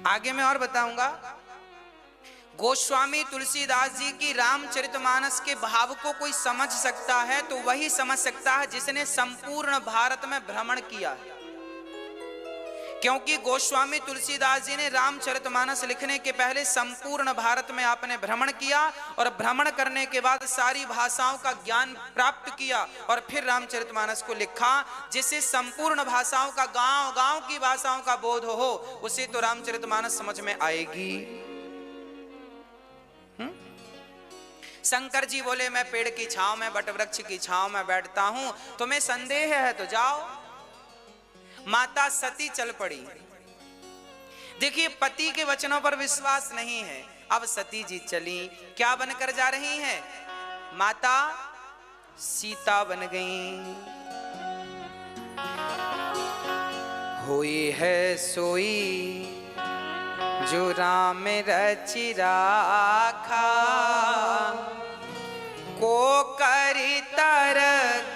आगे मैं और बताऊंगा। गोस्वामी तुलसीदास जी की रामचरितमानस के भाव को कोई समझ सकता है तो वही समझ सकता है जिसने संपूर्ण भारत में भ्रमण किया है। क्योंकि गोस्वामी तुलसीदास जी ने रामचरितमानस लिखने के पहले संपूर्ण भारत में आपने भ्रमण किया और भ्रमण करने के बाद सारी भाषाओं का ज्ञान प्राप्त किया और फिर रामचरितमानस को लिखा। जिसे संपूर्ण भाषाओं का, गांव गांव की भाषाओं का बोध हो उसे तो रामचरितमानस समझ में आएगी। शंकर जी बोले मैं पेड़ की छांव में, बट वृक्ष की छांव में बैठता हूं, तुम्हें संदेह है तो जाओ। माता सती चल पड़ी। देखिए पति के वचनों पर विश्वास नहीं है। अब सती जी चली, क्या बनकर जा रही हैं? माता सीता बन गई। हुई है सोई जो राम रचि राखा, को करी तरक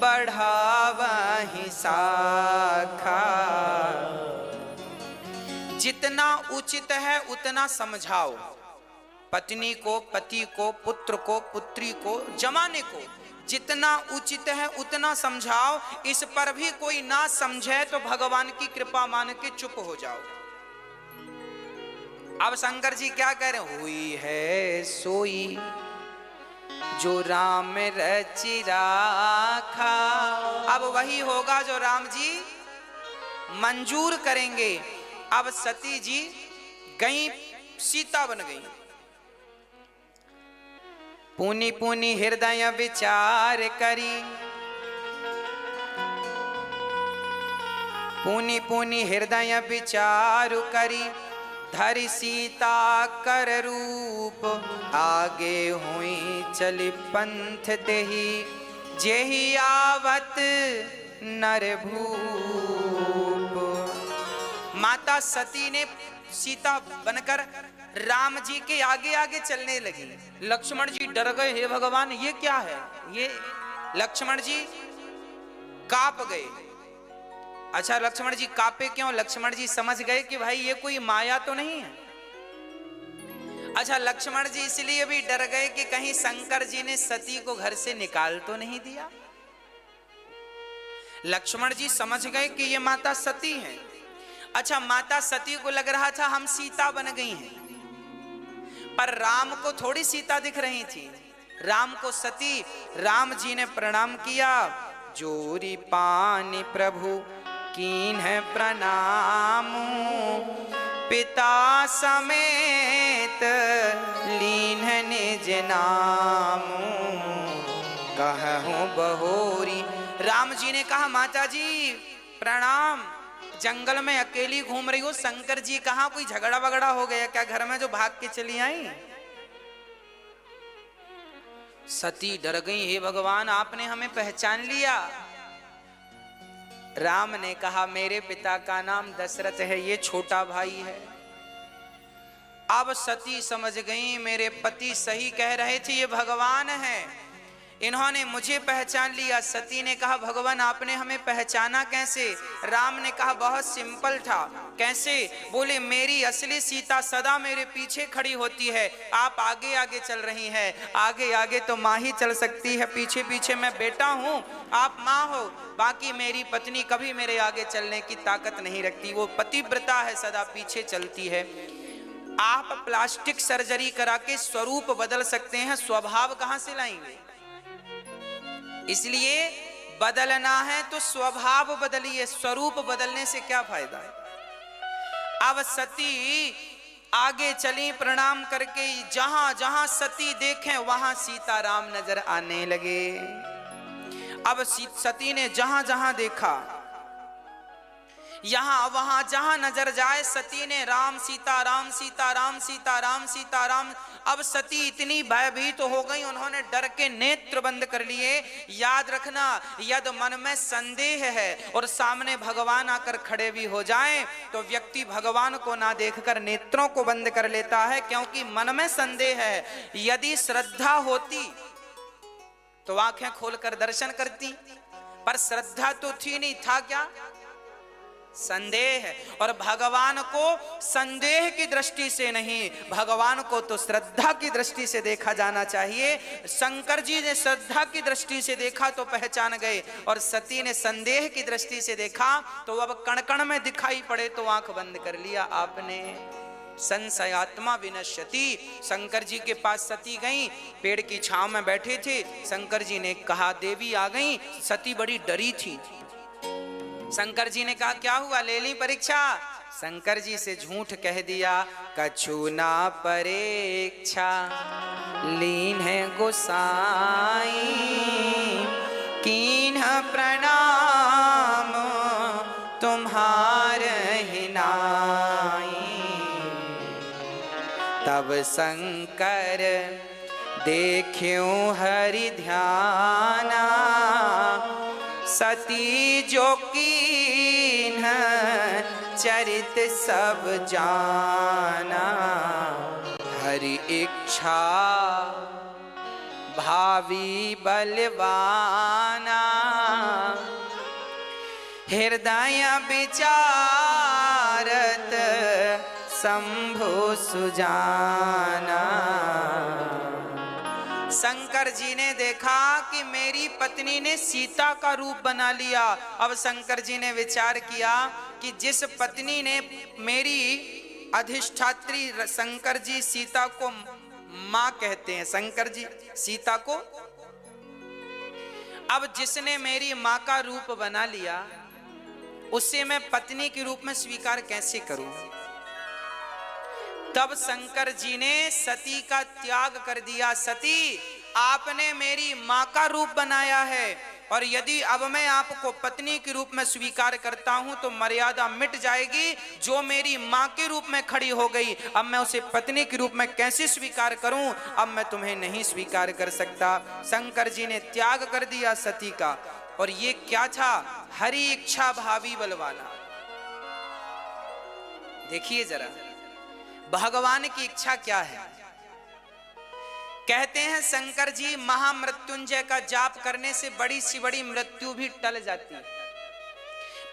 बढ़ावहि साखा। जितना उचित है उतना समझाओ, पत्नी को, पति को, पुत्र को, पुत्री को, जमाने को जितना उचित है उतना समझाओ। इस पर भी कोई ना समझे तो भगवान की कृपा मान के चुप हो जाओ। अब शंकर जी क्या कह रहे हैं? हुई है सोई जो राम रचि राखा। अब वही होगा जो राम जी मंजूर करेंगे। अब सती जी गई, सीता बन गई। पुनि पुनि हृदय विचार करी, पुनि पुनि हृदय विचार करी, धरि सीता कर रूप, आगे हुई चली पंथ तेहि, जेहि आवत नर भूप। माता सती ने सीता बनकर राम जी के आगे आगे चलने लगी। लक्ष्मण जी डर गए, हे भगवान ये क्या है? ये लक्ष्मण जी कांप गए। अच्छा लक्ष्मण जी कांपे क्यों? लक्ष्मण जी समझ गए कि भाई ये कोई माया तो नहीं है। अच्छा लक्ष्मण जी इसलिए भी डर गए कि कहीं शंकर जी ने सती को घर से निकाल तो नहीं दिया। लक्ष्मण जी समझ गए कि ये माता सती हैं। अच्छा माता सती को लग रहा था हम सीता बन गई हैं, पर राम को थोड़ी सीता दिख रही थी, राम को सती। राम जी ने प्रणाम किया, जोरी पानी प्रभु कीन है प्रणाम, पिता समेत लीन निज नाम, कहूं बहोरी। राम जी ने कहा माता जी प्रणाम, जंगल में अकेली घूम रही हो, शंकर जी कहां? कोई झगड़ा वगड़ा हो गया क्या घर में जो भाग के चली आई? सती डर गई, हे भगवान आपने हमें पहचान लिया। राम ने कहा मेरे पिता का नाम दशरथ है, ये छोटा भाई है। अब सती समझ गई मेरे पति सही कह रहे थे, ये भगवान है, इन्होंने मुझे पहचान लिया। सती ने कहा भगवान आपने हमें पहचाना कैसे? राम ने कहा बहुत सिंपल था। कैसे? बोले मेरी असली सीता सदा मेरे पीछे खड़ी होती है, आप आगे आगे चल रही हैं। आगे आगे तो माँ ही चल सकती है, पीछे पीछे मैं बेटा हूँ, आप माँ हो, बाकी मेरी पत्नी कभी मेरे आगे चलने की ताकत नहीं रखती, वो पतिव्रता है, सदा पीछे चलती है। आप प्लास्टिक सर्जरी करा के स्वरूप बदल सकते हैं, स्वभाव कहां से लाएंगे? इसलिए बदलना है तो स्वभाव बदलिए, स्वरूप बदलने से क्या फायदा है। अब सती आगे चली प्रणाम करके, जहां जहां सती देखें वहां सीताराम नजर आने लगे। अब सती ने जहां जहां देखा, यहां वहां जहां नजर जाए सती ने राम सीता राम सीता राम सीता राम सीता राम। अब सती इतनी भयभीत हो गई, उन्होंने डर के नेत्र बंद कर लिए। याद रखना यदि मन में संदेह है और सामने भगवान आकर खड़े भी हो जाएं तो व्यक्ति भगवान को ना देखकर नेत्रों को बंद कर लेता है, क्योंकि मन में संदेह है। यदि श्रद्धा होती तो आंखें खोलकर दर्शन करती, पर श्रद्धा तो थी नहीं, था क्या? संदेह। और भगवान को संदेह की दृष्टि से नहीं, भगवान को तो श्रद्धा की दृष्टि से देखा जाना चाहिए। शंकर जी ने श्रद्धा की दृष्टि से देखा तो पहचान गए, और सती ने संदेह की दृष्टि से देखा तो अब कण कण में दिखाई पड़े तो आंख बंद कर लिया आपने। संशयात्मा विनश्यति। शंकर जी के पास सती गई, पेड़ की छांव में बैठे थे। शंकर जी ने कहा देवी आ गई। सती बड़ी डरी थी। शंकर जी ने कहा क्या हुआ, ले ली परीक्षा। शंकर जी से झूठ कह दिया, कछु ना परीक्षा लीन है गोसाई, कीन प्रणाम तुम्हारे ही नाई। तब शंकर देखियो हरि ध्याना, सती जो कीन चरित सब जाना। हरि इच्छा भावी बलवाना, हृदय विचारत शंभु सुजाना। शंकर जी ने देखा कि मेरी पत्नी ने सीता का रूप बना लिया। अब शंकर जी ने विचार किया कि जिस पत्नी ने मेरी अधिष्ठात्री, शंकर जी सीता को मां कहते हैं, शंकर जी सीता को, अब जिसने मेरी मां का रूप बना लिया उसे मैं पत्नी के रूप में स्वीकार कैसे करूं। तब शंकर जी ने सती का त्याग कर दिया। सती, आपने मेरी मां का रूप बनाया है, और यदि अब मैं आपको पत्नी के रूप में स्वीकार करता हूं तो मर्यादा मिट जाएगी। जो मेरी मां के रूप में खड़ी हो गई, अब मैं उसे पत्नी के रूप में कैसे स्वीकार करूं। अब मैं तुम्हें नहीं स्वीकार कर सकता। शंकर जी ने त्याग कर दिया सती का। और ये क्या था, हरि इच्छा भावी बलवाना। देखिए जरा भगवान की इच्छा क्या है। कहते हैं शंकर जी महामृत्युंजय का जाप करने से बड़ी सी बड़ी मृत्यु भी टल जाती है।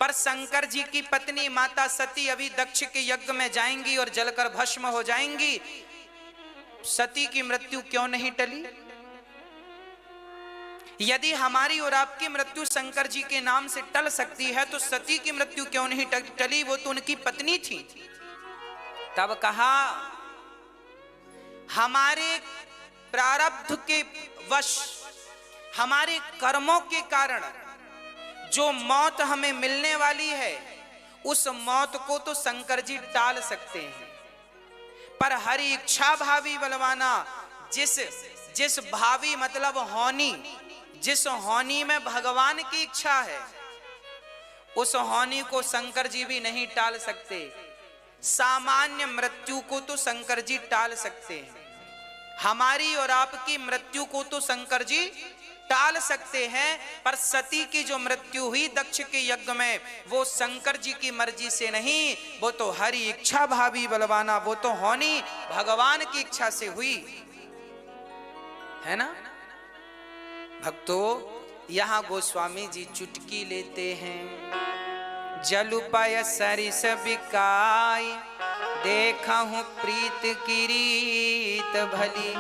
पर शंकर जी की पत्नी माता सती अभी दक्ष के यज्ञ में जाएंगी और जलकर भस्म हो जाएंगी। सती की मृत्यु क्यों नहीं टली। यदि हमारी और आपकी मृत्यु शंकर जी के नाम से टल सकती है तो सती की मृत्यु क्यों नहीं टली। वो तो उनकी पत्नी थी। तब कहा हमारे प्रारब्ध के वश, हमारे कर्मों के कारण जो मौत हमें मिलने वाली है उस मौत को तो शंकर जी टाल सकते हैं, पर हरि इच्छा भावी बलवाना, जिस भावी मतलब होनी, जिस होनी में भगवान की इच्छा है उस होनी को शंकर जी भी नहीं टाल सकते। सामान्य मृत्यु को तो शंकर जी टाल सकते हैं, हमारी और आपकी मृत्यु को तो शंकर जी टाल सकते हैं, पर सती की जो मृत्यु हुई दक्ष के यज्ञ में वो शंकर जी की मर्जी से नहीं, वो तो हरि इच्छा भावी बलवाना, वो तो होनी भगवान की इच्छा से हुई है ना। भक्तों यहाँ गोस्वामी जी चुटकी लेते हैं। जलुपय सरिस बिकाई देखहु प्रीत की रीत भली,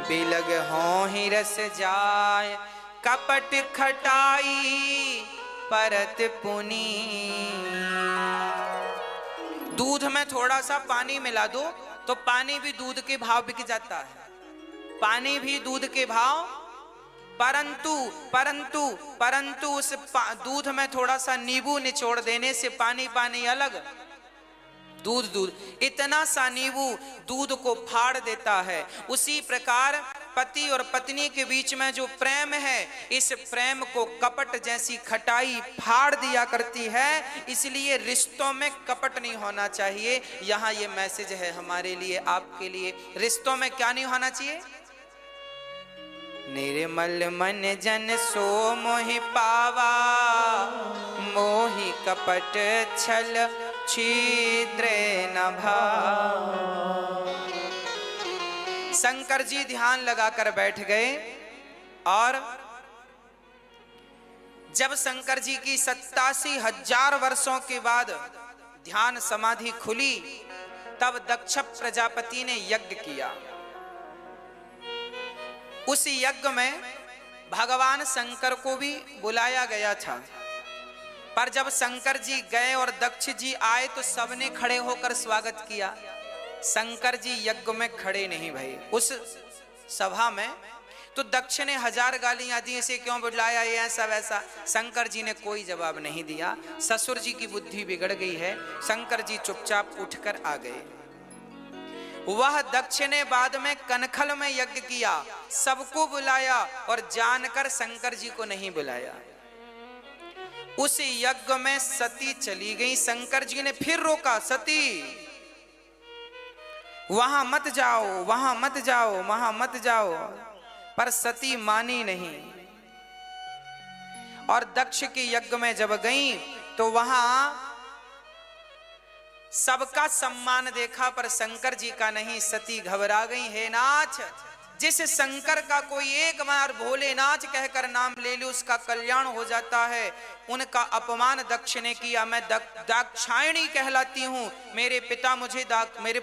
बिलग हो ही रस जाय कपट खटाई परत पुनी। दूध में थोड़ा सा पानी मिला दो तो पानी भी दूध के भाव बिक जाता है, पानी भी दूध के भाव, परंतु उस दूध में थोड़ा सा नींबू निचोड़ देने से पानी पानी अलग, दूध इतना सा नींबू दूध को फाड़ देता है। उसी प्रकार पति और पत्नी के बीच में जो प्रेम है, इस प्रेम को कपट जैसी खटाई फाड़ दिया करती है। इसलिए रिश्तों में कपट नहीं होना चाहिए। यहाँ ये मैसेज है हमारे लिए, आपके लिए। रिश्तों में क्या नहीं होना चाहिए। निर्मल मन जन सो मोहि पावा, मोहि कपट छल छिद्र न भाव। शंकर जी ध्यान लगाकर बैठ गए और जब शंकर जी की 87,000 वर्षों के बाद ध्यान समाधि खुली, तब दक्ष प्रजापति ने यज्ञ किया। उस यज्ञ में भगवान शंकर को भी बुलाया गया था, पर जब शंकर जी गए और दक्ष जी आए तो सबने खड़े होकर स्वागत किया। शंकर जी यज्ञ में खड़े नहीं भये उस सभा में। तो दक्ष ने 1000 गालियां दी, इसे क्यों बुलाया, ये ऐसा वैसा। शंकर जी ने कोई जवाब नहीं दिया। ससुर जी की बुद्धि बिगड़ गई है। शंकर जी चुपचाप उठकर आ गए। वह दक्ष ने बाद में कनखल में यज्ञ किया, सबको बुलाया और जानकर शंकर जी को नहीं बुलाया। उस यज्ञ में सती चली गई। शंकर जी ने फिर रोका, सती वहां मत जाओ, वहां मत जाओ, वहां मत जाओ, पर सती मानी नहीं। और दक्ष के यज्ञ में जब गई तो वहां सबका सम्मान देखा, पर शंकर जी का नहीं। सती घबरा गई। हे नाथ, जिस शंकर का कोई एक बार भोलेनाथ कहकर नाम ले लो उसका कल्याण हो जाता है, उनका अपमान दक्ष ने किया। मैं दाक्षायणी कहलाती हूं, मेरे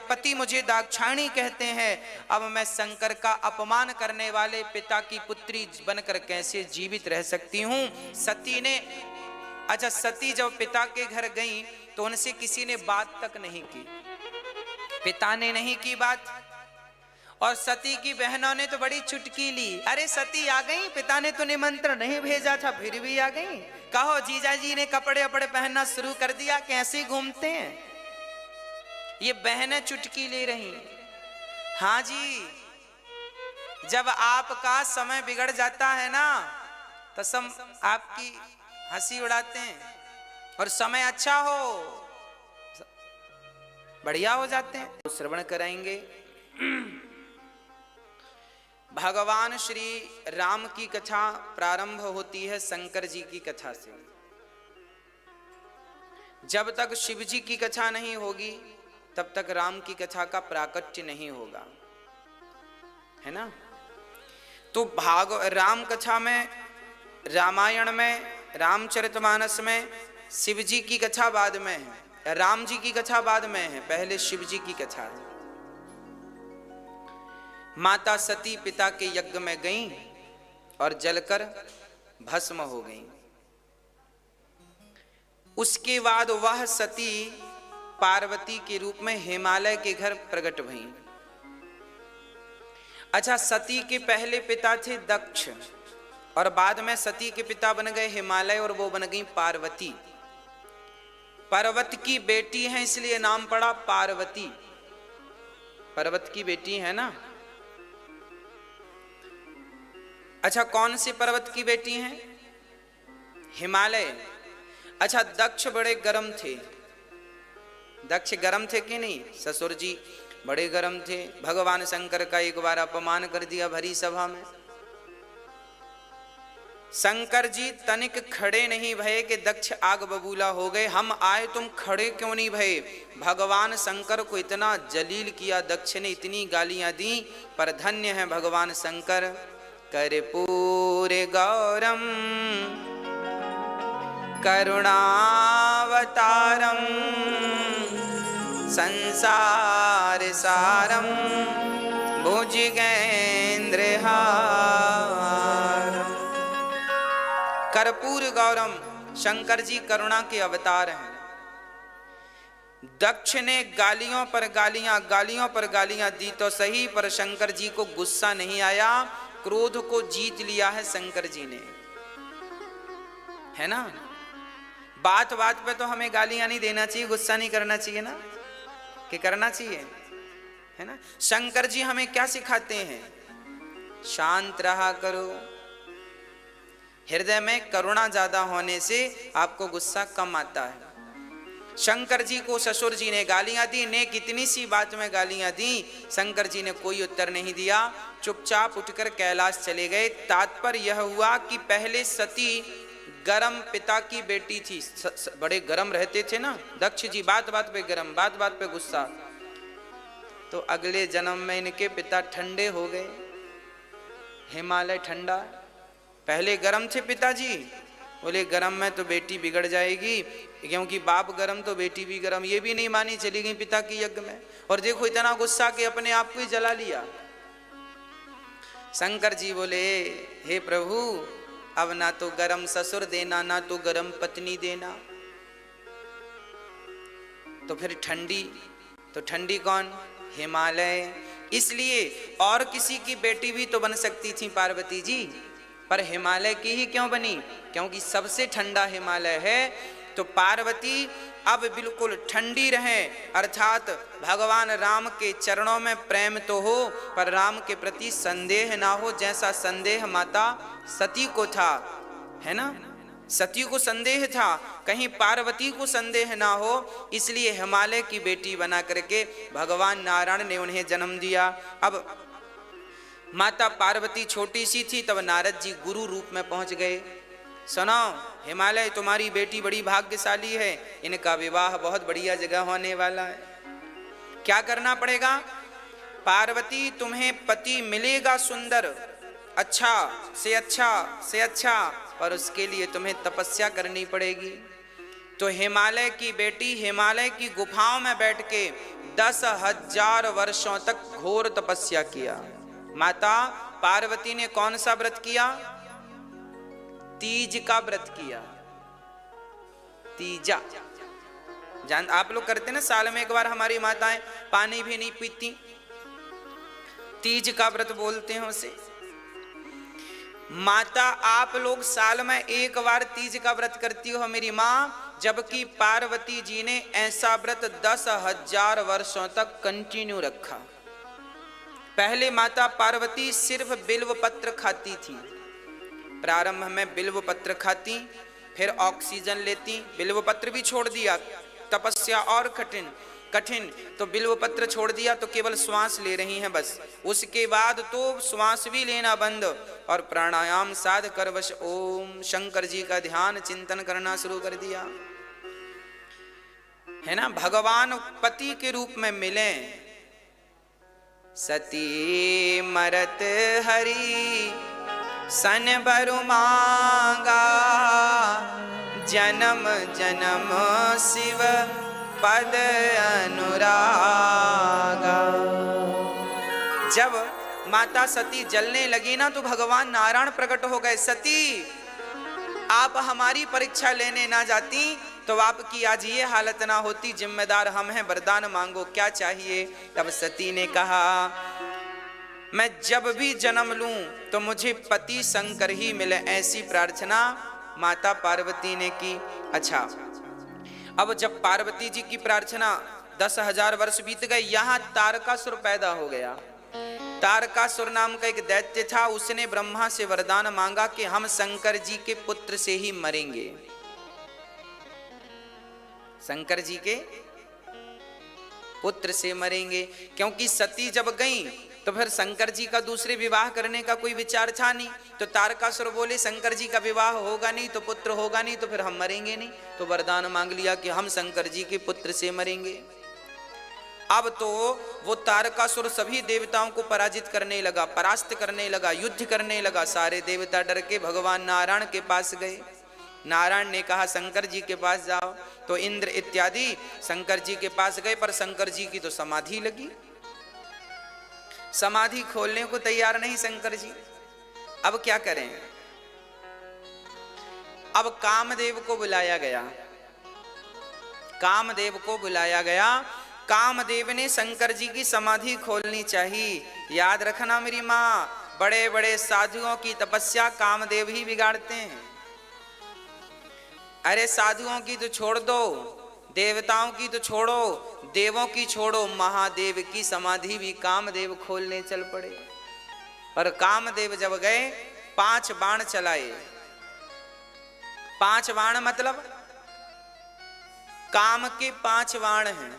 पति मुझे दाक्षायणी कहते हैं। अब मैं शंकर का अपमान करने वाले पिता की पुत्री बनकर कैसे जीवित रह सकती हूं। सती ने सती जब पिता के घर गई तो उनसे किसी ने बात तक नहीं की, पिता ने नहीं की बात। और सती की बहनों ने तो बड़ी चुटकी ली। अरे सती आ गई, पिता ने तो निमंत्रण नहीं भेजा था, फिर भी आ गई। कहो जीजा जी ने कपड़े वपड़े पहनना शुरू कर दिया, कैसे घूमते हैं। ये बहनें चुटकी ले रही। हाँ जी, जब आपका समय बिगड़ जाता है ना तो सब आपकी हंसी उड़ाते हैं, और समय अच्छा हो बढ़िया हो जाते हैं। तो श्रवण कराएंगे। भगवान श्री राम की कथा प्रारंभ होती है शंकर जी की कथा से। जब तक शिव जी की कथा नहीं होगी तब तक राम की कथा का प्राकट्य नहीं होगा, है ना। तो राम कथा में, रामायण में, रामचरितमानस में शिव जी की कथा बाद में है, राम जी की कथा बाद में है, पहले शिव जी की कथा है। माता सती पिता के यज्ञ में गईं और जलकर भस्म हो गईं। उसके बाद वह सती पार्वती के रूप में हिमालय के घर प्रकट भईं। सती के पहले पिता थे दक्ष, और बाद में सती के पिता बन गए हिमालय, और वो बन गई पार्वती। पर्वत की बेटी है इसलिए नाम पड़ा पार्वती। पर्वत की बेटी है ना। कौन सी पर्वत की बेटी हैं? हिमालय। दक्ष बड़े गरम थे। दक्ष गरम थे कि नहीं? ससुर जी बड़े गरम थे। भगवान शंकर का एक बार अपमान कर दिया भरी सभा में। शंकर जी तनिक खड़े नहीं भये कि दक्ष आग बबूला हो गए। हम आए तुम खड़े क्यों नहीं भये? भगवान शंकर को इतना जलील किया दक्ष ने, इतनी गालियां दी। पर धन्य है भगवान शंकर। कर्पूरे गौरम करुणावतारम संसार सारम भुजगेंद्रहारम। कर्पूर गौरम, शंकर जी करुणा के अवतार हैं। दक्ष ने गालियों पर गालियां दी तो सही, पर शंकर जी को गुस्सा नहीं आया। क्रोध को जीत लिया है शंकर जी ने, है ना। बात बात पे तो हमें गालियां नहीं देना चाहिए, गुस्सा नहीं करना चाहिए ना, कि करना चाहिए, है ना। शंकर जी हमें क्या सिखाते हैं? शांत रहा करो। हृदय में करुणा ज्यादा होने से आपको गुस्सा कम आता है। शंकर जी को ससुर जी ने गालियां दी, ने कितनी सी बात में गालियां दी। शंकर जी ने कोई उत्तर नहीं दिया, चुपचाप उठकर कैलाश चले गए। तात्पर्य यह हुआ कि पहले सती गरम पिता की बेटी थी, बड़े गरम रहते थे ना दक्ष जी, बात बात पे गरम, बात बात पे गुस्सा। तो अगले जन्म में इनके पिता ठंडे हो गए, हिमालय ठंडा। पहले गरम थे पिताजी, बोले गरम में तो बेटी बिगड़ जाएगी, क्योंकि बाप गरम तो बेटी भी गरम। ये भी नहीं मानी, चली गई पिता के यज्ञ में। और देखो इतना गुस्सा कि अपने आप को ही जला लिया। शंकर जी बोले हे प्रभु, अब ना तो गरम ससुर देना, ना तो गरम पत्नी देना, तो फिर ठंडी, तो ठंडी कौन? हिमालय। इसलिए और किसी की बेटी भी तो बन सकती थी पार्वती जी, पर हिमालय की ही क्यों बनी? क्योंकि सबसे ठंडा हिमालय है। तो पार्वती अब बिल्कुल ठंडी रहे, अर्थात भगवान राम के चरणों में प्रेम तो हो पर राम के प्रति संदेह ना हो, जैसा संदेह माता सती को था, है ना। सती को संदेह था, कहीं पार्वती को संदेह ना हो, इसलिए हिमालय की बेटी बना करके भगवान नारायण ने उन्हें जन्म दिया। अब माता पार्वती छोटी सी थी, तब नारद जी गुरु रूप में पहुंच गए। सुनो हिमालय, तुम्हारी बेटी बड़ी भाग्यशाली है, इनका विवाह बहुत बढ़िया जगह होने वाला है। क्या करना पड़ेगा? पार्वती तुम्हें पति मिलेगा सुंदर, अच्छा से अच्छा से अच्छा, पर उसके लिए तुम्हें तपस्या करनी पड़ेगी। तो हिमालय की बेटी हिमालय की गुफाओं में बैठ के 10,000 वर्षों तक घोर तपस्या किया। माता पार्वती ने कौन सा व्रत किया? तीज का व्रत किया। तीजा जान आप लोग करते ना, साल में एक बार हमारी माताएं पानी भी नहीं पीती, तीज का व्रत बोलते हैं उसे। माता आप लोग साल में एक बार तीज का व्रत करती हो मेरी माँ, जबकि पार्वती जी ने ऐसा व्रत 10,000 वर्षों तक कंटिन्यू रखा। पहले माता पार्वती सिर्फ बिल्व पत्र खाती थी। प्रारंभ में बिल्व पत्र खाती, फिर ऑक्सीजन लेती, बिल्व पत्र भी छोड़ दिया, तपस्या और कठिन, तो बिल्व पत्र छोड़ दिया, तो केवल श्वास ले रही हैं बस। उसके बाद तो श्वास भी लेना बंद और प्राणायाम साध कर बस ओम शंकर जी का ध्यान चिंतन करना शुरू कर दिया, है ना। भगवान पति के रूप में मिले। सती मरत हरि सन बरु मांगा, जन्म जन्म शिव पद अनुरागा। जब माता सती जलने लगी ना, तो भगवान नारायण प्रकट हो गए। सती आप हमारी परीक्षा लेने ना जाती तो आपकी आज ये हालत ना होती, जिम्मेदार हम हैं, वरदान मांगो क्या चाहिए। तब सती ने कहा मैं जब भी जन्म लूं तो मुझे पति शंकर ही मिले, ऐसी प्रार्थना माता पार्वती ने की। अच्छा, अब जब पार्वती जी की प्रार्थना 10,000 वर्ष बीत गए, यहां तारकासुर पैदा हो गया। तारकासुर नाम का एक दैत्य था, उसने ब्रह्मा से वरदान मांगा कि हम शंकर जी के पुत्र से ही मरेंगे। शंकर जी के पुत्र से मरेंगे, क्योंकि सती जब गई तो फिर शंकर जी का दूसरे विवाह करने का कोई विचार था नहीं। तो तारकासुर बोले शंकर जी का विवाह होगा नहीं तो पुत्र होगा नहीं, तो फिर हम मरेंगे नहीं। तो वरदान मांग लिया कि हम शंकर जी के पुत्र से मरेंगे। अब तो वो तारकासुर सभी देवताओं को पराजित करने लगा, परास्त करने लगा, युद्ध करने लगा। सारे देवता डर के भगवान नारायण के पास गए। नारायण ने कहा शंकर जी के पास जाओ, तो इंद्र इत्यादि शंकर जी के पास गए, पर शंकर जी की तो समाधि लगी, समाधि खोलने को तैयार नहीं शंकर जी। अब क्या करें? अब कामदेव को बुलाया गया, कामदेव को बुलाया गया। कामदेव ने शंकर जी की समाधि खोलनी चाहिए। याद रखना मेरी माँ, बड़े बड़े साधुओं की तपस्या कामदेव ही बिगाड़ते हैं। अरे साधुओं की तो छोड़ दो, देवताओं की तो छोड़ो, देवों की छोड़ो, महादेव की समाधि भी कामदेव खोलने चल पड़े। पर कामदेव जब गए 5 बाण चलाए। 5 बाण मतलब काम के 5 बाण हैं,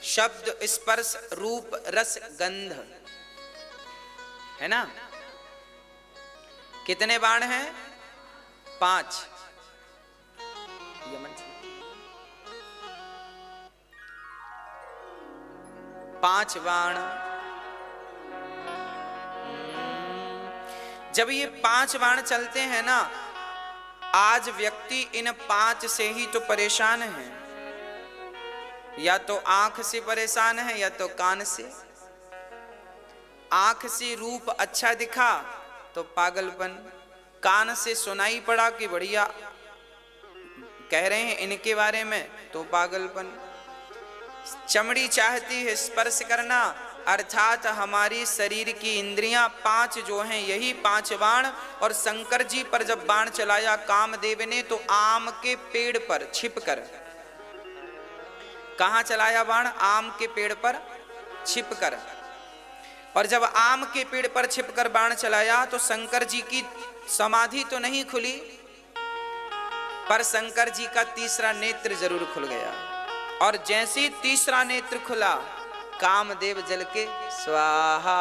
शब्द स्पर्श रूप रस गंध, है ना। कितने बाण हैं? 5। 5 बाण। जब ये 5 बाण चलते हैं ना, आज व्यक्ति इन 5 से ही तो परेशान है, या तो आंख से परेशान है या तो कान से। आंख से रूप अच्छा दिखा तो पागलपन, कान से सुनाई पड़ा कि बढ़िया कह रहे हैं इनके बारे में तो पागलपन। चमड़ी चाहती है स्पर्श करना, अर्थात हमारी शरीर की इंद्रियां 5 जो हैं यही 5 बाण। और शंकर जी पर जब बाण चलाया कामदेव ने तो आम के पेड़ पर छिपकर, कहां चलाया बाण? आम के पेड़ पर छिपकर। और जब आम के पेड़ पर छिपकर बाण चलाया तो शंकर जी की समाधि तो नहीं खुली, पर शंकर जी का तीसरा नेत्र जरूर खुल गया। और जैसे ही तीसरा नेत्र खुला कामदेव जल के स्वाहा।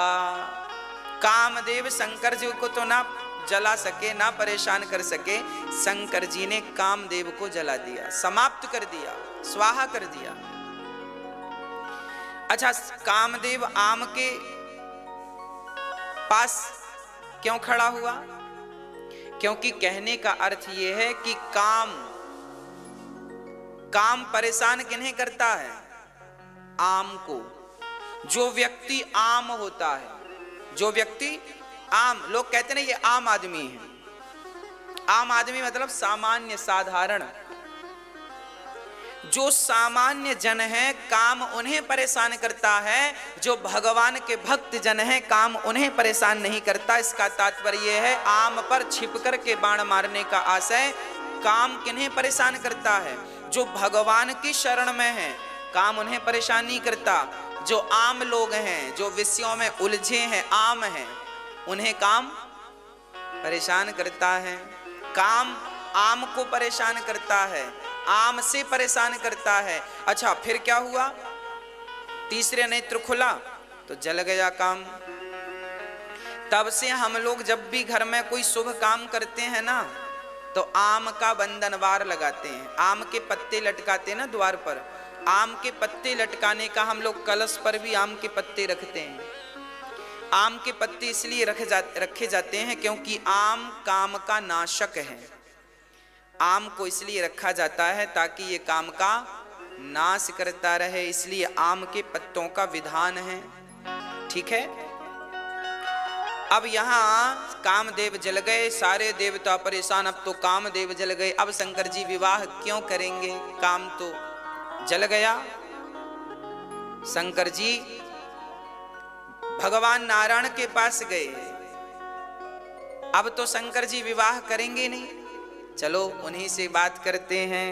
कामदेव शंकर जी को तो ना जला सके, ना परेशान कर सके, शंकर जी ने कामदेव को जला दिया, समाप्त कर दिया, स्वाहा कर दिया। अच्छा, कामदेव आम के पास क्यों खड़ा हुआ? क्योंकि कहने का अर्थ यह है कि काम परेशान किन्हें करता है? आम को। जो व्यक्ति आम होता है, जो व्यक्ति आम, लोग कहते हैं ये आम आदमी है। आम आदमी मतलब सामान्य, साधारण। जो सामान्य जन है काम उन्हें परेशान करता है, जो भगवान के भक्त जन है काम उन्हें परेशान नहीं करता। इसका तात्पर्य यह है आम पर छिपकर के बाण मारने का आशय। काम किन्हें परेशान करता है? जो भगवान की शरण में है काम उन्हें परेशान नहीं करता। जो आम लोग हैं, जो विषयों में उलझे हैं, आम हैं, उन्हें काम परेशान करता है। काम आम को परेशान करता है, आम से परेशान करता है। अच्छा, फिर क्या हुआ? तीसरे नेत्र खुला तो जल गया काम। तब से हम लोग जब भी घर में कोई शुभ काम करते हैं ना तो आम का बंधनवार लगाते हैं, आम के पत्ते लटकाते हैं ना द्वार पर। आम के पत्ते लटकाने का हम लोग कलश पर भी आम के पत्ते रखते हैं। आम के पत्ते इसलिए रखे जाते हैं क्योंकि आम काम का नाशक है। आम को इसलिए रखा जाता है ताकि ये काम का नाश करता रहे, इसलिए आम के पत्तों का विधान है। ठीक है। अब यहाँ कामदेव जल गए, सारे देवता परेशान, अब तो कामदेव जल गए, अब शंकर जी विवाह क्यों करेंगे? काम तो जल गया। शंकर जी भगवान नारायण के पास गए, अब तो शंकर जी विवाह करेंगे नहीं, चलो उन्हीं से बात करते हैं।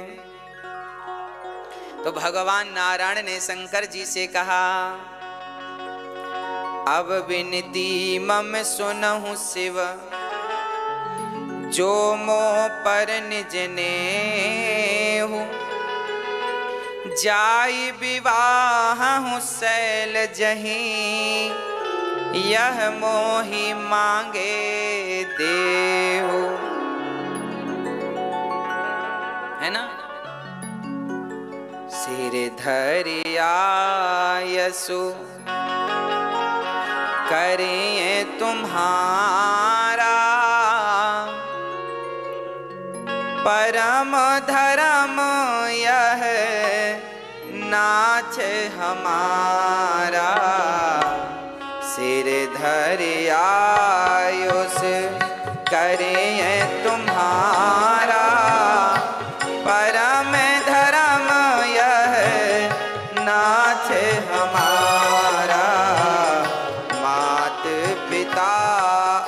तो भगवान नारायण ने शंकर जी से कहा, अब विनती मम सुनहु शिव, जो मोह पर निज नेहु, जाई विवाह शैल जहीं, यह मोहि मांगे देहु। है ना? सिर धरिया यसु करें तुम्हारा, परम धर्म यह नाथ हमारा। सिर धरिया युस करें तुम्हारा, परम धर्म यह नाथ हमारा। मात पिता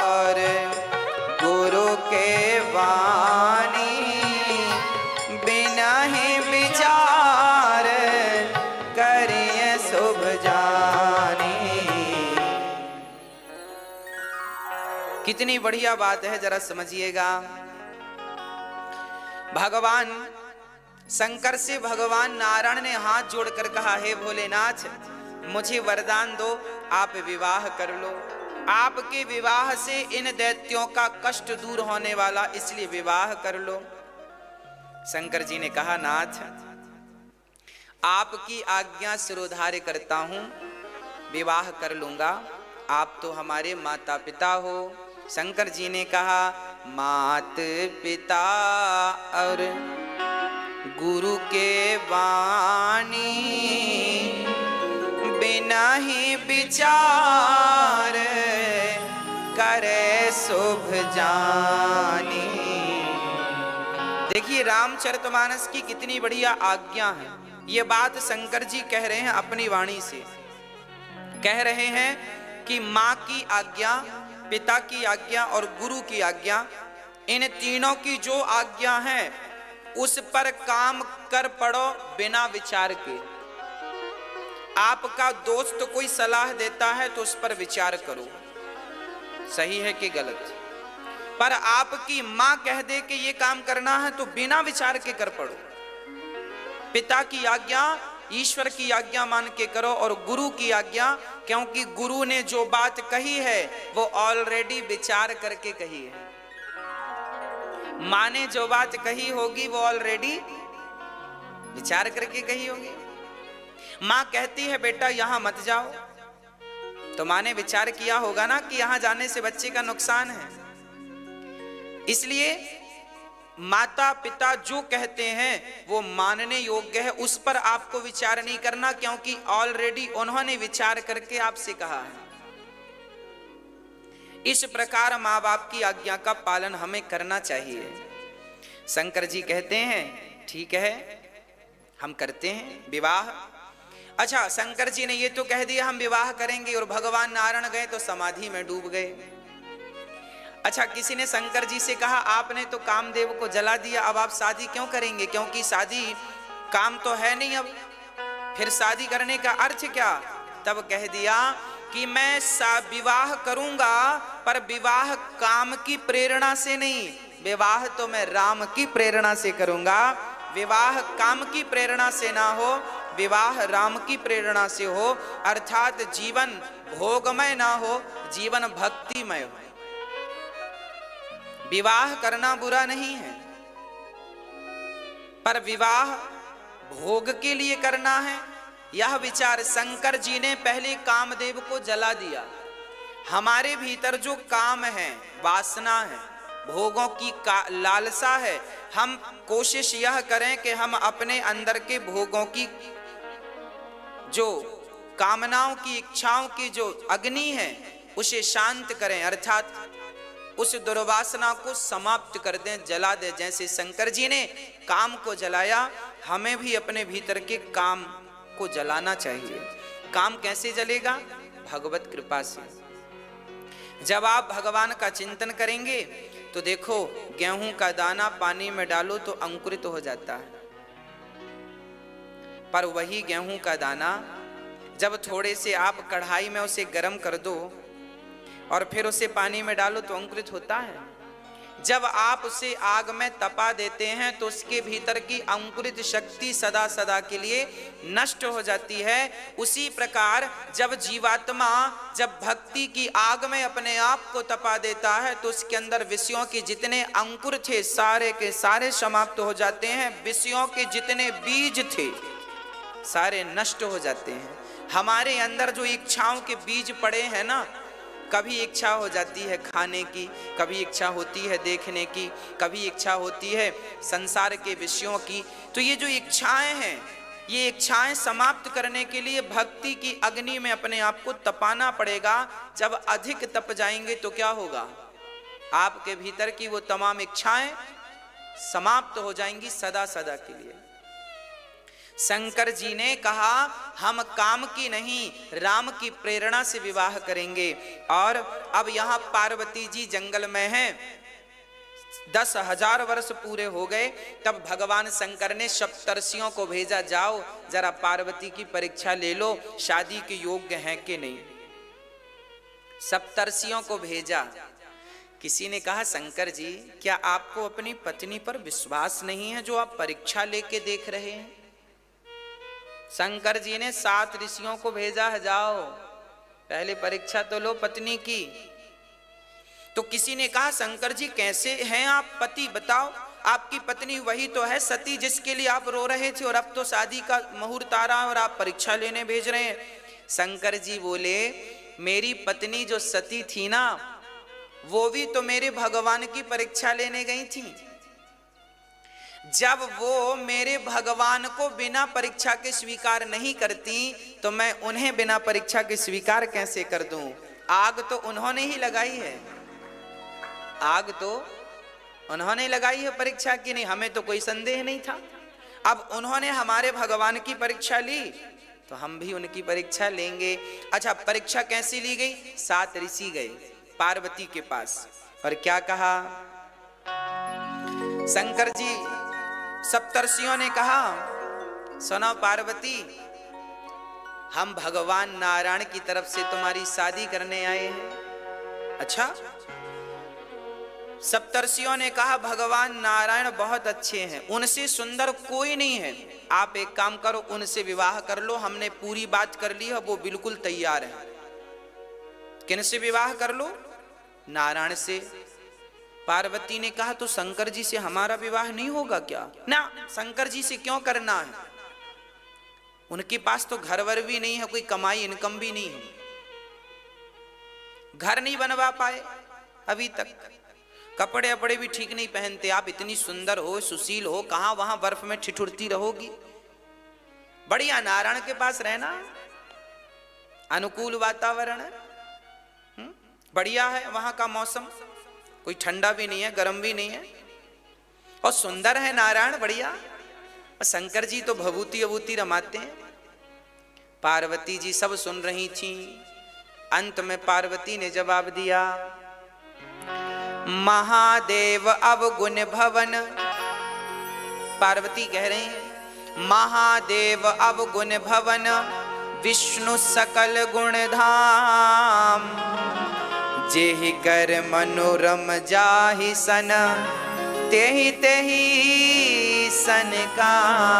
और गुरु के वाणी, बिना ही विचार करिए शुभ जानी। कितनी बढ़िया बात है, जरा समझिएगा। भगवान शंकर से भगवान नारायण ने हाथ जोड़कर कहा, हे भोलेनाथ मुझे वरदान दो, आप विवाह कर लो। आपके विवाह से इन दैत्यों का कष्ट दूर होने वाला, इसलिए विवाह कर लो। शंकर जी ने कहा, नाथ आपकी आज्ञा सिरोधार्य करता हूं, विवाह कर लूंगा, आप तो हमारे माता पिता हो। शंकर जी ने कहा, मात पिता और गुरु के वाणी, बिना ही विचार करे शुभ जानी। देखिए रामचरितमानस की कितनी बढ़िया आज्ञा है। ये बात शंकर जी कह रहे हैं अपनी वाणी से। कह रहे हैं कि माँ की आज्ञा, पिता की आज्ञा और गुरु की आज्ञा, इन तीनों की जो आज्ञा है उस पर काम कर पड़ो बिना विचार के। आपका दोस्त कोई सलाह देता है तो उस पर विचार करो, सही है कि गलत। पर आपकी मां कह दे कि ये काम करना है तो बिना विचार के कर पड़ो। पिता की आज्ञा ईश्वर की आज्ञा मान के करो, और गुरु की आज्ञा, क्योंकि गुरु ने जो बात कही है वो ऑलरेडी विचार करके कही है। मां ने जो बात कही होगी वो ऑलरेडी विचार करके कही होगी। मां कहती है बेटा यहां मत जाओ, तो मां ने विचार किया होगा ना कि यहां जाने से बच्चे का नुकसान है। इसलिए माता पिता जो कहते हैं वो मानने योग्य है, उस पर आपको विचार नहीं करना, क्योंकि ऑलरेडी उन्होंने विचार करके आपसे कहा है। इस प्रकार माँ बाप की आज्ञा का पालन हमें करना चाहिए। शंकर जी कहते हैं ठीक है हम करते हैं विवाह। अच्छा, शंकर जी ने ये तो कह दिया हम विवाह करेंगे, और भगवान नारायण गए तो समाधि में डूब गए। अच्छा, किसी ने शंकर जी से कहा आपने तो कामदेव को जला दिया, अब आप शादी क्यों करेंगे, क्योंकि शादी काम तो है नहीं, अब फिर शादी करने का अर्थ क्या। तब कह दिया कि मैं विवाह करूंगा, पर विवाह काम की प्रेरणा से नहीं, विवाह तो मैं राम की प्रेरणा से करूंगा। विवाह काम की प्रेरणा से ना हो, विवाह राम की प्रेरणा से हो, अर्थात जीवन भोगमय ना हो, जीवन भक्तिमय हो। विवाह करना बुरा नहीं है, पर विवाह भोग के लिए करना है, यह विचार शंकर जी ने पहले कामदेव को जला दिया। हमारे भीतर जो काम है, वासना है, भोगों की लालसा है, हम कोशिश यह करें कि हम अपने अंदर के भोगों की, जो कामनाओं की, इच्छाओं की जो अग्नि है उसे शांत करें, अर्थात उस दुर्वासना को समाप्त कर दें, जला दें। जैसे शंकर जी ने काम को जलाया, हमें भी अपने भीतर के काम को जलाना चाहिए। काम कैसे जलेगा? भगवत कृपा से। जब आप भगवान का चिंतन करेंगे तो देखो, गेहूं का दाना पानी में डालो तो अंकुरित हो जाता है, पर वही गेहूं का दाना जब थोड़े से आप कढ़ाई में उसे गर्म कर दो और फिर उसे पानी में डालो तो अंकुरित होता है। जब आप उसे आग में तपा देते हैं तो उसके भीतर की अंकुरित शक्ति सदा सदा के लिए नष्ट हो जाती है। उसी प्रकार जब जीवात्मा जब भक्ति की आग में अपने आप को तपा देता है तो उसके अंदर विषयों के जितने अंकुर थे सारे के सारे समाप्त हो जाते हैं, विषयों के जितने बीज थे सारे नष्ट हो जाते हैं। हमारे अंदर जो इच्छाओं के बीज पड़े हैं ना, कभी इच्छा हो जाती है खाने की, कभी इच्छा होती है देखने की, कभी इच्छा होती है संसार के विषयों की, तो ये जो इच्छाएं हैं, ये इच्छाएं समाप्त करने के लिए भक्ति की अग्नि में अपने आप को तपाना पड़ेगा। जब अधिक तप जाएंगे तो क्या होगा? आपके भीतर की वो तमाम इच्छाएं समाप्त हो जाएंगी सदा सदा के लिए। शंकर जी ने कहा हम काम की नहीं, राम की प्रेरणा से विवाह करेंगे। और अब यहाँ पार्वती जी जंगल में हैं, 10,000 वर्ष पूरे हो गए। तब भगवान शंकर ने सप्तर्षियों को भेजा, जाओ जरा पार्वती की परीक्षा ले लो, शादी के योग्य हैं कि नहीं। सप्तर्षियों को भेजा। किसी ने कहा शंकर जी क्या आपको अपनी पत्नी पर विश्वास नहीं है जो आप परीक्षा लेके देख रहे हैं? शंकर जी ने 7 ऋषियों को भेजा है, जाओ पहले परीक्षा तो लो पत्नी की। तो किसी ने कहा शंकर जी कैसे हैं आप पति, बताओ। आपकी पत्नी वही तो है सती जिसके लिए आप रो रहे थे, और अब तो शादी का मुहूर्त आ रहा है और आप परीक्षा लेने भेज रहे हैं। शंकर जी बोले मेरी पत्नी जो सती थी ना, वो भी तो मेरे भगवान की परीक्षा लेने गई थी। जब वो मेरे भगवान को बिना परीक्षा के स्वीकार नहीं करती तो मैं उन्हें बिना परीक्षा के स्वीकार कैसे कर दूं? आग तो उन्होंने ही लगाई है, आग तो उन्होंने लगाई है परीक्षा की, नहीं हमें तो कोई संदेह नहीं था। अब उन्होंने हमारे भगवान की परीक्षा ली तो हम भी उनकी परीक्षा लेंगे। अच्छा, परीक्षा कैसी ली गई? 7 ऋषि गए पार्वती के पास और क्या कहा? शंकर जी सप्तर्षियों ने कहा, सुनो पार्वती, हम भगवान नारायण की तरफ से तुम्हारी शादी करने आए हैं। अच्छा, सप्तर्षियों ने कहा भगवान नारायण बहुत अच्छे हैं, उनसे सुंदर कोई नहीं है, आप एक काम करो उनसे विवाह कर लो, हमने पूरी बात कर ली है, वो बिल्कुल तैयार है। किनसे विवाह कर लो? नारायण से। पार्वती ने कहा तो शंकर जी से हमारा विवाह नहीं होगा क्या? ना, शंकर जी से क्यों करना है, उनके पास तो घर वर भी नहीं है, कोई कमाई इनकम भी नहीं है, घर नहीं बनवा पाए अभी तक, कपड़े अपड़े भी ठीक नहीं पहनते, आप इतनी सुंदर हो सुशील हो, कहां वहां बर्फ में ठिठुरती रहोगी? बढ़िया नारायण के पास रहना, अनुकूल वातावरण है, बढ़िया है, वहां का मौसम कोई ठंडा भी नहीं है गर्म भी नहीं है, और सुंदर है नारायण, बढ़िया। और शंकर जी तो भभूति अभूति रमाते हैं। पार्वती जी सब सुन रही थी। अंत में पार्वती ने जवाब दिया, महादेव अवगुण भवन। पार्वती कह रही हैं, महादेव अवगुण भवन, विष्णु सकल गुण धाम, जेहि कर मनोरम जाहि सन, तेहि तेहि सन काम।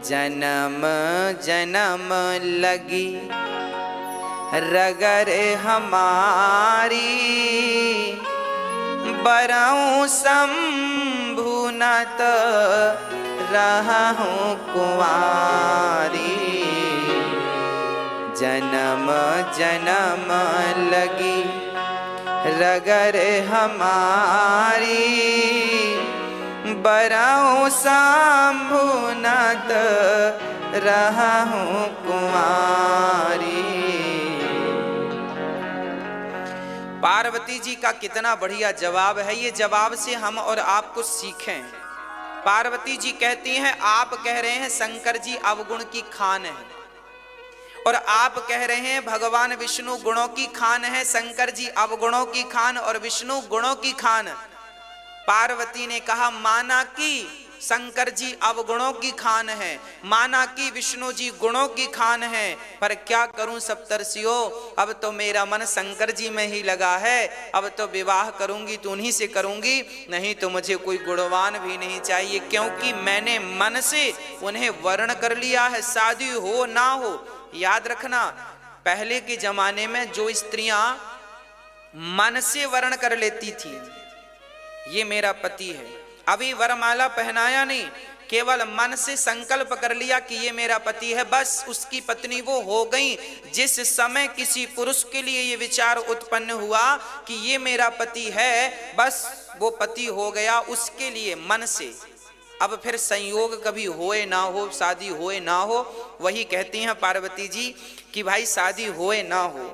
जन्म जन्म लगी रगर हमारी, बरऊं शंभु नत रहूं कुंवारी। जन्म जन्म लगी रगर हमारी, बरऊं शंभु नत रहूं कुंवारी। पार्वती जी का कितना बढ़िया जवाब है, ये जवाब से हम और आप कुछ सीखें। पार्वती जी कहती हैं, आप कह रहे हैं शंकर जी अवगुण की खान है, और आप कह रहे हैं भगवान विष्णु गुणों की खान है, शंकर जी अवगुणों की खान और विष्णु गुणों की खान। पार्वती ने कहा, माना कि शंकर जी अवगुणों की खान है, माना कि विष्णु जी गुणों की खान है, पर क्या करूं सप्तर्षियों, अब तो मेरा मन शंकर जी में ही लगा है, अब तो विवाह करूंगी तो उन्हीं से करूंगी, नहीं तो मुझे कोई गुणवान भी नहीं चाहिए, क्योंकि मैंने मन से उन्हें वर्ण कर लिया है, शादी हो ना हो। याद रखना, पहले के जमाने में जो स्त्रियां मन से वर्ण कर लेती थी, ये मेरा पति है, अभी वरमाला पहनाया नहीं, केवल मन से संकल्प कर लिया कि ये मेरा पति है, बस उसकी पत्नी वो हो गई। जिस समय किसी पुरुष के लिए ये विचार उत्पन्न हुआ कि ये मेरा पति है, बस वो पति हो गया उसके लिए मन से। अब फिर संयोग कभी होए ना हो, शादी होए ना हो, वही कहती हैं पार्वती जी कि भाई शादी होए ना हो,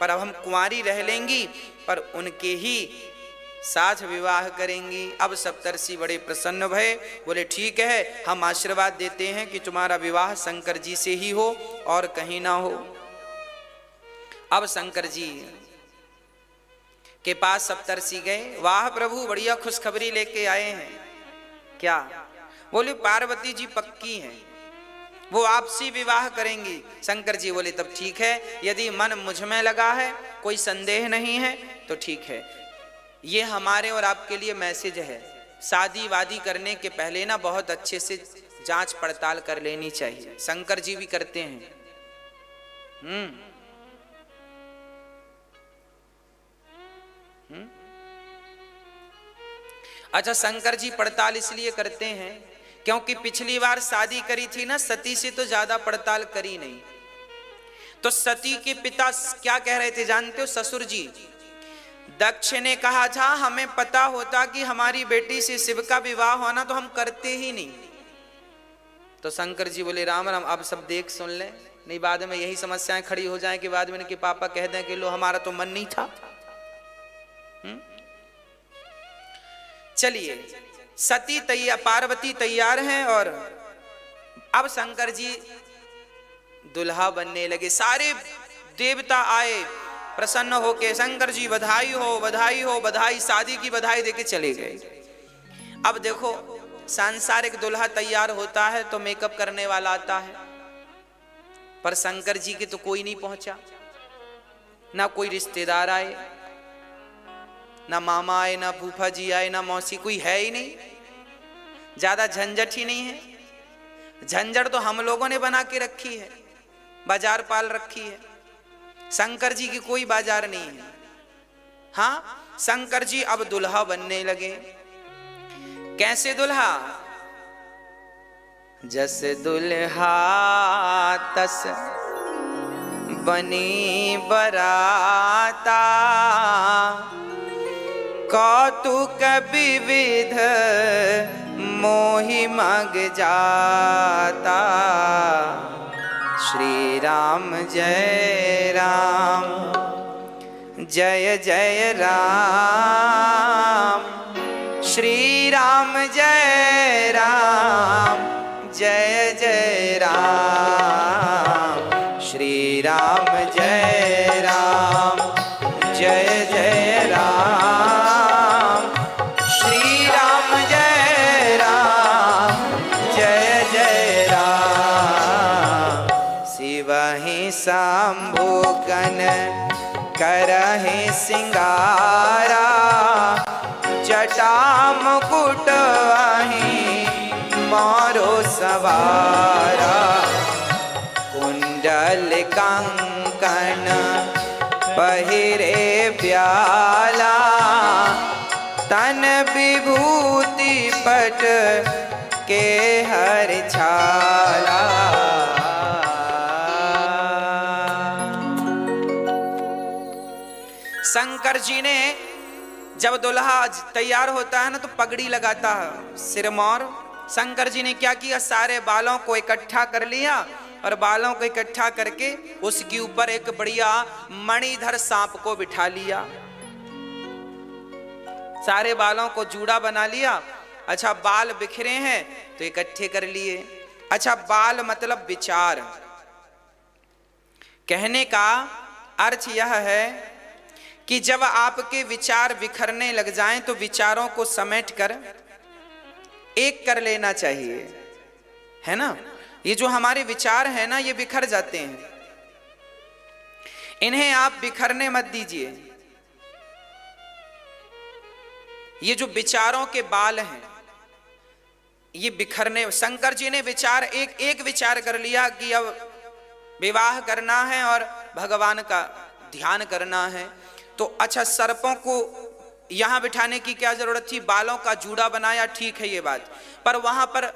पर अब हम कुंवारी रह लेंगी, पर उनके ही साथ विवाह करेंगी। अब सप्तर्षि बड़े प्रसन्न भये, बोले ठीक है, हम आशीर्वाद देते हैं कि तुम्हारा विवाह शंकर जी से ही हो और कहीं ना हो। अब शंकर जी के पास सप्तर्षि गए, वाह प्रभु बढ़िया खुशखबरी लेके आए हैं। क्या? बोले पार्वती जी पक्की हैं, वो आपसे विवाह करेंगी। शंकर जी बोले तब ठीक है, यदि मन मुझ में लगा है, कोई संदेह नहीं है तो ठीक है। ये हमारे और आपके लिए मैसेज है, शादी वादी करने के पहले ना बहुत अच्छे से जांच पड़ताल कर लेनी चाहिए। शंकर जी भी करते हैं। अच्छा, शंकर जी पड़ताल इसलिए करते हैं क्योंकि पिछली बार शादी करी थी ना, सती से तो ज्यादा पड़ताल करी नहीं, तो सती के पिता क्या कह रहे थे जानते हो? ससुर जी दक्ष ने कहा था हमें पता होता कि हमारी बेटी से शिव का विवाह होना तो हम करते ही नहीं। तो शंकर जी बोले राम राम, अब सब देख सुन ले, नहीं बाद में यही समस्याएं खड़ी हो जाएं कि बाद में इनके पापा कह दें कि लो हमारा तो मन नहीं था। चलिए सती तैयार, पार्वती तैयार हैं और अब शंकर जी दुल्हा बनने लगे। सारे देवता आए प्रसन्न होके, शंकर जी बधाई हो बधाई हो बधाई, शादी की बधाई देके चले गए। अब देखो सांसारिक दुल्हा तैयार होता है तो मेकअप करने वाला आता है, पर शंकर जी के तो कोई नहीं पहुंचा, ना कोई रिश्तेदार आए, ना मामा आए, ना फूफा जी आए, ना मौसी, कोई है ही नहीं। ज्यादा झंझट ही नहीं है। झंझट तो हम लोगों ने बना के रखी है, बाजार पाल रखी है। शंकर जी की कोई बाजार नहीं है। हाँ, शंकर जी अब दुल्हा बनने लगे। कैसे दुल्हा? जस दुल्हा तस बनी बराता, कौतुक विविध मोहि मग जाता। श्री राम जय राम जय जय राम, श्री राम जय राम जय जय राम, श्री राम जय राम जय जय राम, श्री राम जय राम जय जय राम। शिवहि शंभु गण करहि सिंगारा, जटा मुकुट अहि मोरो सवारा। कुंडल कंकण पहिरे ब्याला, तन विभूति पट के हर छाला। शंकर जी ने जब दुल्हा तैयार होता है ना तो पगड़ी लगाता है सिरमौर। शंकर जी ने क्या किया, सारे बालों को इकट्ठा कर लिया और बालों को इकट्ठा करके उसके ऊपर एक बढ़िया मणिधर सांप को बिठा लिया। सारे बालों को जूड़ा बना लिया। अच्छा, बाल बिखरे हैं तो इकट्ठे कर लिए। अच्छा, बाल मतलब विचार। कहने का अर्थ यह है कि जब आपके विचार बिखरने लग जाएं तो विचारों को समेट कर एक कर लेना चाहिए, है ना। ये जो हमारे विचार हैं ना, ये बिखर जाते हैं, इन्हें आप बिखरने मत दीजिए। ये जो विचारों के बाल हैं ये बिखरने, शंकर जी ने विचार एक विचार कर लिया कि अब विवाह करना है और भगवान का ध्यान करना है। तो अच्छा, सर्पों को यहां बिठाने की क्या जरूरत थी, बालों का जूड़ा बनाया, ठीक है ये बात, पर वहां पर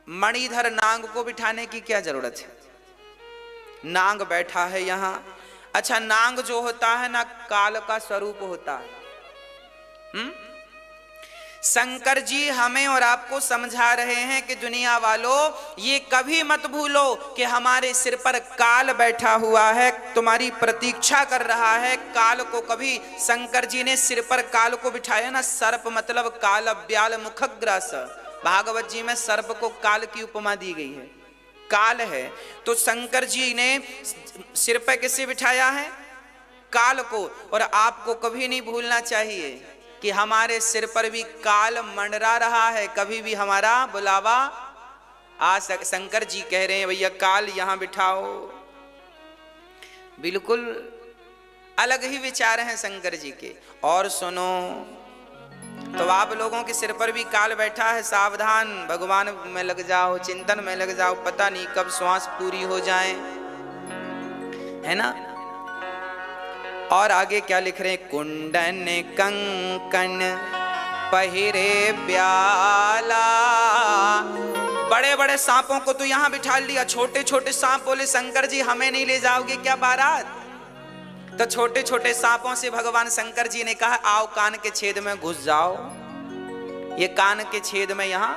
मणिधर नाग को बिठाने की क्या जरूरत है। नाग बैठा है यहां। अच्छा, नाग जो होता है ना, काल का स्वरूप होता है। शंकर जी हमें और आपको समझा रहे हैं कि दुनिया वालों, ये कभी मत भूलो कि हमारे सिर पर काल बैठा हुआ है, तुम्हारी प्रतीक्षा कर रहा है। काल को कभी शंकर जी ने सिर पर काल को बिठाया ना। सर्प मतलब काल ब्याल मुखग्रास, भागवत जी में सर्प को काल की उपमा दी गई है, काल है। तो शंकर जी ने सिर पर किसे बिठाया है, काल को। और आपको कभी नहीं भूलना चाहिए कि हमारे सिर पर भी काल मंडरा रहा है, कभी भी हमारा बुलावा आ सक। शंकर जी कह रहे हैं भैया काल यहां बिठाओ। बिल्कुल अलग ही विचार हैं शंकर जी के। और सुनो, तो आप लोगों के सिर पर भी काल बैठा है, सावधान, भगवान में लग जाओ, चिंतन में लग जाओ, पता नहीं कब श्वास पूरी हो जाए, है ना। और आगे क्या लिख रहे हैं, कुंडन कंकन पहिरे ब्याला, बड़े बड़े बड़े सांपों को तो यहां बिठा लिया, छोटे छोटे सांप बोले शंकर जी हमें नहीं ले जाओगे क्या बारात? तो छोटे छोटे सांपों से भगवान शंकर जी ने कहा आओ कान के छेद में घुस जाओ। ये कान के छेद में यहां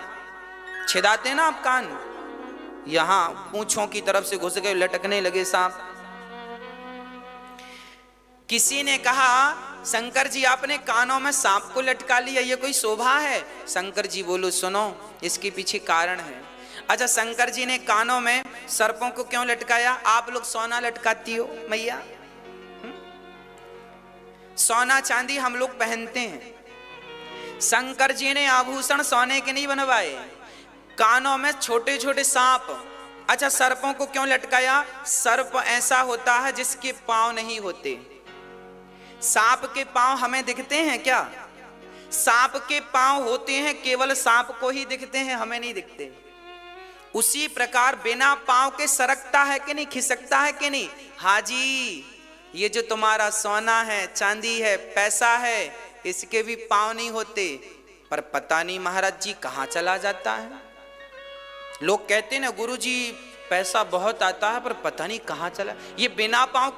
छेदाते ना आप कान, यहां पूंछों की तरफ से घुस गए, लटकने लगे सांप। किसी ने कहा शंकर जी आपने कानों में सांप को लटका लिया, ये कोई शोभा है? शंकर जी बोलो सुनो, इसके पीछे कारण है। अच्छा शंकर जी ने कानों में सर्पों को क्यों लटकाया? आप लोग सोना लटकाती हो मैया, सोना चांदी हम लोग पहनते हैं, शंकर जी ने आभूषण सोने के नहीं बनवाए, कानों में छोटे छोटे सांप। अच्छा सर्पों को क्यों लटकाया? सर्प ऐसा होता है जिसके पांव नहीं होते। सांप के पांव हमें दिखते हैं क्या? सांप के पांव होते हैं, केवल सांप को ही दिखते हैं, हमें नहीं दिखते। उसी प्रकार बिना पांव के सरकता है कि नहीं, खिसकता है कि नहीं? हाजी ये जो तुम्हारा सोना है, चांदी है, पैसा है, इसके भी पांव नहीं होते, पर पता नहीं महाराज जी कहां चला जाता है। लोग कहते हैं ना गुरुजी पैसा बहुत आता है पर पता नहीं कहां चला, ये बिना पांव के